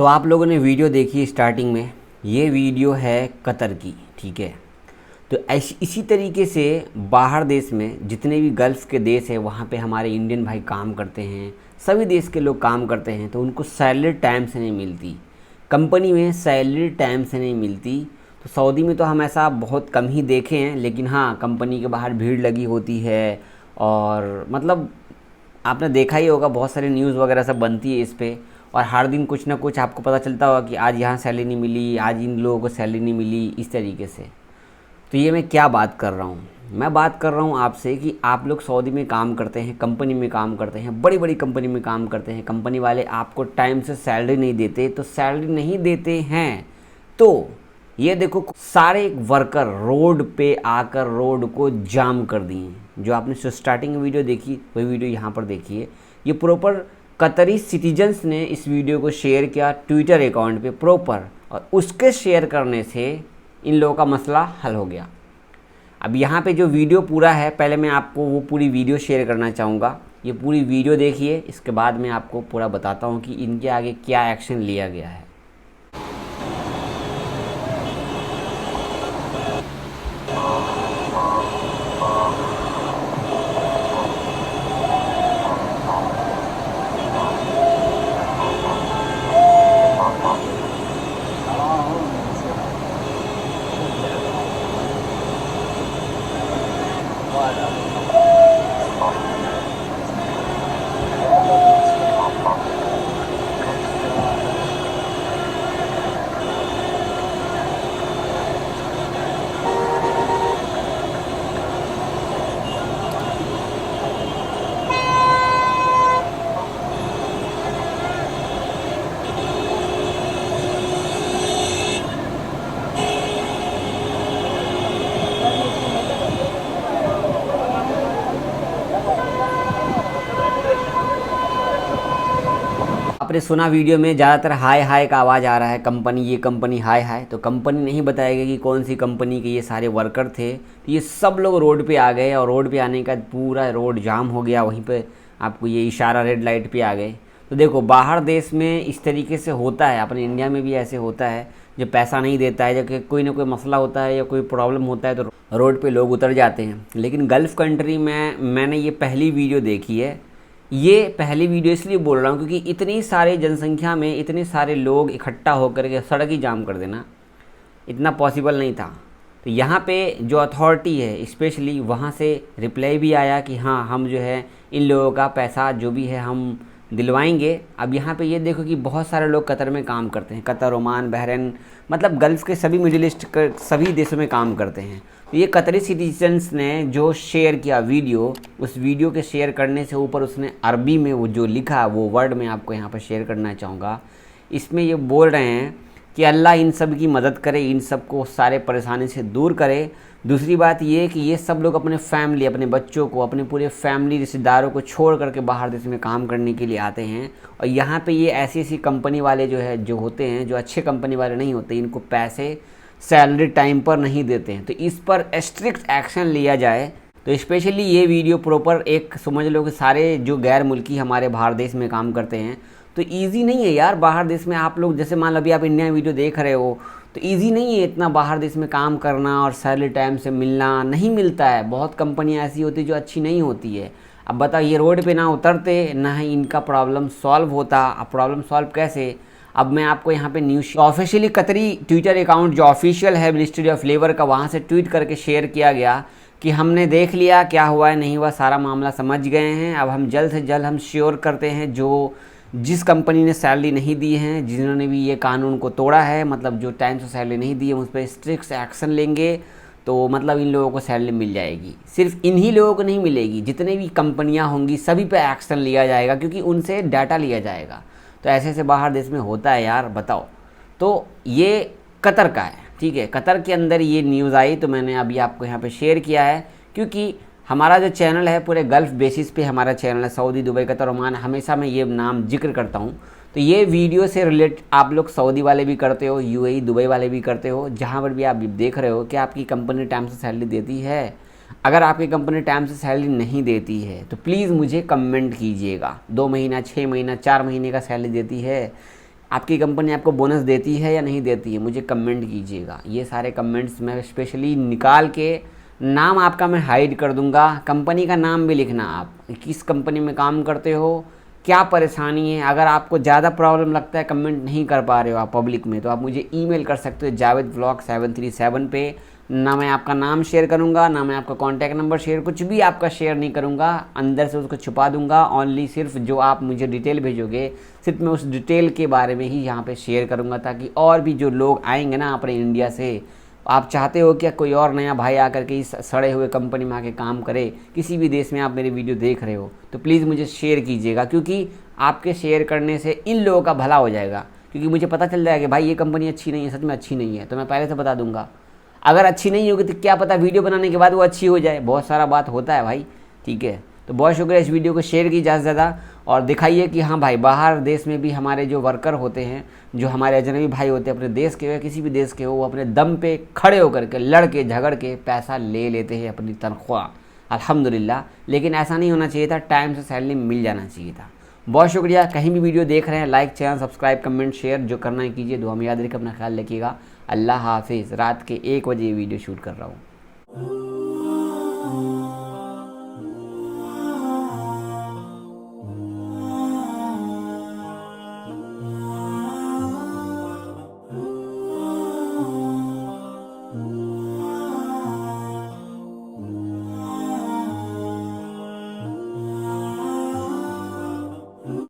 तो आप लोगों ने वीडियो देखी स्टार्टिंग में, ये वीडियो है कतर की, ठीक है। तो इसी तरीके से बाहर देश में जितने भी गल्फ़ के देश हैं वहाँ पे हमारे इंडियन भाई काम करते हैं, सभी देश के लोग काम करते हैं, तो उनको सैलरी टाइम से नहीं मिलती, कंपनी में सैलरी टाइम से नहीं मिलती। तो सऊदी में तो हम ऐसा बहुत कम ही देखे हैं, लेकिन हाँ कंपनी के बाहर भीड़ लगी होती है। और मतलब आपने देखा ही होगा, बहुत सारी न्यूज़ वगैरह सब बनती है इस पे, और हर दिन कुछ ना कुछ आपको पता चलता होगा कि आज यहाँ सैलरी नहीं मिली, आज इन लोगों को सैलरी नहीं मिली, इस तरीके से। तो ये मैं क्या बात कर रहा हूँ, मैं बात कर रहा हूँ आपसे कि आप लोग सऊदी में काम करते हैं, कंपनी में काम करते हैं, बड़ी बड़ी कंपनी में काम करते हैं, कंपनी वाले आपको टाइम से सैलरी नहीं देते। तो सैलरी नहीं देते हैं तो ये देखो सारे वर्कर रोड पे आकर रोड को जाम कर दिए। जो आपने स्टार्टिंग में वीडियो देखी वही वीडियो यहाँ पर देखिए। ये प्रॉपर कतरी सिटीजन्स ने इस वीडियो को शेयर किया ट्विटर अकाउंट पे प्रॉपर, और उसके शेयर करने से इन लोगों का मसला हल हो गया। अब यहाँ पे जो वीडियो पूरा है, पहले मैं आपको वो पूरी वीडियो शेयर करना चाहूँगा। ये पूरी वीडियो देखिए, इसके बाद मैं आपको पूरा बताता हूँ कि इनके आगे क्या एक्शन लिया गया है। आपने सुना वीडियो में ज़्यादातर हाय हाय का आवाज़ आ रहा है, कंपनी, ये कंपनी हाय हाय। तो कंपनी नहीं बताएगी कि कौन सी कंपनी के ये सारे वर्कर थे। तो ये सब लोग रोड पे आ गए, और रोड पे आने का पूरा रोड जाम हो गया। वहीं पे आपको ये इशारा रेड लाइट पे आ गए। तो देखो बाहर देश में इस तरीके से होता है, अपने इंडिया में भी ऐसे होता है। जब पैसा नहीं देता है, जब कोई ना कोई मसला होता है या कोई प्रॉब्लम होता है, तो रोड पे लोग उतर जाते हैं। लेकिन गल्फ़ कंट्री में मैंने ये पहली वीडियो देखी है। ये पहली वीडियो इसलिए बोल रहा हूँ क्योंकि इतनी सारी जनसंख्या में इतने सारे लोग इकट्ठा होकर के सड़क ही जाम कर देना इतना पॉसिबल नहीं था। तो यहाँ पे जो अथॉरिटी है स्पेशली वहाँ से रिप्लाई भी आया कि हाँ हम जो है इन लोगों का पैसा जो भी है हम दिलवाएंगे। अब यहाँ पे ये देखो कि बहुत सारे लोग कतर में काम करते हैं, कतर, ओमान, बहरीन, मतलब गल्फ़ के सभी मिडिल ईस्ट के सभी देशों में काम करते हैं। तो ये कतरी सिटीजन्स ने जो शेयर किया वीडियो, उस वीडियो के शेयर करने से ऊपर उसने अरबी में वो जो लिखा वो वर्ड मैं आपको यहाँ पर शेयर करना चाहूँगा। इसमें ये बोल रहे हैं कि अल्लाह इन सब की मदद करे, इन सब को सारे परेशानी से दूर करे। दूसरी बात ये कि ये सब लोग अपने फैमिली, अपने बच्चों को, अपने पूरे फैमिली रिश्तेदारों को छोड़ करके बाहर देश में काम करने के लिए आते हैं। और यहाँ पे ये ऐसी ऐसी कंपनी वाले जो होते हैं, जो अच्छे कंपनी वाले नहीं होते, इनको पैसे सैलरी टाइम पर नहीं देते हैं। तो इस पर स्ट्रिक्ट एक्शन लिया जाए। तो स्पेशली ये वीडियो प्रॉपर एक समझ लो कि सारे जो गैर मुल्की हमारे बाहर देश में काम करते हैं, तो ईज़ी नहीं है यार बाहर देश में। आप लोग जैसे मान लो अभी आप इंडिया में वीडियो देख रहे हो, तो ईज़ी नहीं है इतना बाहर देश में काम करना और सैलरी टाइम से मिलना, नहीं मिलता है। बहुत कंपनियां ऐसी होती है जो अच्छी नहीं होती है। अब बताओ ये रोड पे ना उतरते, ना ही इनका प्रॉब्लम सॉल्व होता। अब प्रॉब्लम सॉल्व कैसे? अब मैं आपको यहाँ पे न्यूज़ ऑफिशियली कतरी ट्विटर अकाउंट जो ऑफिशियल है मिनिस्ट्री ऑफ लेबर का, वहाँ से ट्वीट करके शेयर किया गया कि हमने देख लिया क्या हुआ है नहीं हुआ, सारा मामला समझ गए हैं। अब हम जल्द से जल्द हम श्योर करते हैं जो जिस कंपनी ने सैलरी नहीं दी है, जिन्होंने भी ये कानून को तोड़ा है, मतलब जो टाइम से सैलरी नहीं दी है, उस पर स्ट्रिक्ट एक्शन लेंगे। तो मतलब इन लोगों को सैलरी मिल जाएगी। सिर्फ इन्हीं लोगों को नहीं मिलेगी, जितने भी कंपनियां होंगी सभी पे एक्शन लिया जाएगा, क्योंकि उनसे डाटा लिया जाएगा। तो ऐसे ऐसे बाहर देश में होता है यार, बताओ। तो ये कतर का है, ठीक है, कतर के अंदर ये न्यूज़ आई, तो मैंने अभी आपको यहाँ पे शेयर किया है। क्योंकि हमारा जो चैनल है पूरे गल्फ़ बेसिस पे हमारा चैनल है, सऊदी, दुबई, कतर, ओमान, हमेशा मैं ये नाम जिक्र करता हूँ। तो ये वीडियो से रिलेट आप लोग सऊदी वाले भी करते हो, यूएई, दुबई वाले भी करते हो, जहाँ पर भी आप देख रहे हो कि आपकी कंपनी टाइम से सैलरी देती है। अगर आपकी कंपनी टाइम से सैलरी नहीं देती है तो प्लीज़ मुझे कमेंट कीजिएगा। 2 महीना, 6 महीना, 4 महीने का सैलरी देती है, आपकी कंपनी आपको बोनस देती है या नहीं देती है, मुझे कमेंट कीजिएगा। ये सारे कमेंट्स मैं स्पेशली निकाल के नाम आपका मैं हाइड कर दूंगा। कंपनी का नाम भी लिखना, आप किस कंपनी में काम करते हो, क्या परेशानी है। अगर आपको ज़्यादा प्रॉब्लम लगता है, कमेंट नहीं कर पा रहे हो आप पब्लिक में, तो आप मुझे ईमेल कर सकते हो javedvlog737 पे। ना मैं आपका नाम शेयर करूंगा, ना मैं आपका कॉन्टैक्ट नंबर शेयर, कुछ भी आपका शेयर नहीं करूंगा, अंदर से उसको छुपा दूंगा। ओनली सिर्फ जो आप मुझे डिटेल भेजोगे, सिर्फ मैं उस डिटेल के बारे में ही यहाँ पे शेयर करूंगा, ताकि और भी जो लोग आएंगे ना अपने इंडिया से, आप चाहते हो कि कोई और नया भाई आकर के इस सड़े हुए कंपनी में आके काम करे, किसी भी देश में आप मेरे वीडियो देख रहे हो, तो प्लीज़ मुझे शेयर कीजिएगा, क्योंकि आपके शेयर करने से इन लोगों का भला हो जाएगा। क्योंकि मुझे पता चल जाएगा कि भाई ये कंपनी अच्छी नहीं है, सच में अच्छी नहीं है, तो मैं पहले से बता दूंगा। अगर अच्छी नहीं होगी तो क्या पता वीडियो बनाने के बाद वो अच्छी हो जाए, बहुत सारा बात होता है भाई, ठीक है। तो बहुत शुक्रिया, इस वीडियो को शेयर कीजिए ज़्यादा से ज़्यादा, और दिखाइए कि हाँ भाई, बाहर देश में भी हमारे जो वर्कर होते हैं, जो हमारे अजनबी भाई होते हैं, अपने देश के हो या किसी भी देश के हो, वो अपने दम पे खड़े होकर के, लड़ के झगड़ के पैसा ले लेते हैं, अपनी तनख्वाह, अल्हम्दुलिल्लाह। लेकिन ऐसा नहीं होना चाहिए था, टाइम से सैलरी मिल जाना चाहिए था। बहुत शुक्रिया। कहीं भी वीडियो देख रहे हैं, like, channel subscribe, comment, share जो करना है कीजिए। दुआ में याद रखिए, अपना ख्याल रखिएगा। अल्लाह हाफिज़। रात के 1 बजे ये वीडियो शूट कर रहा हूँ।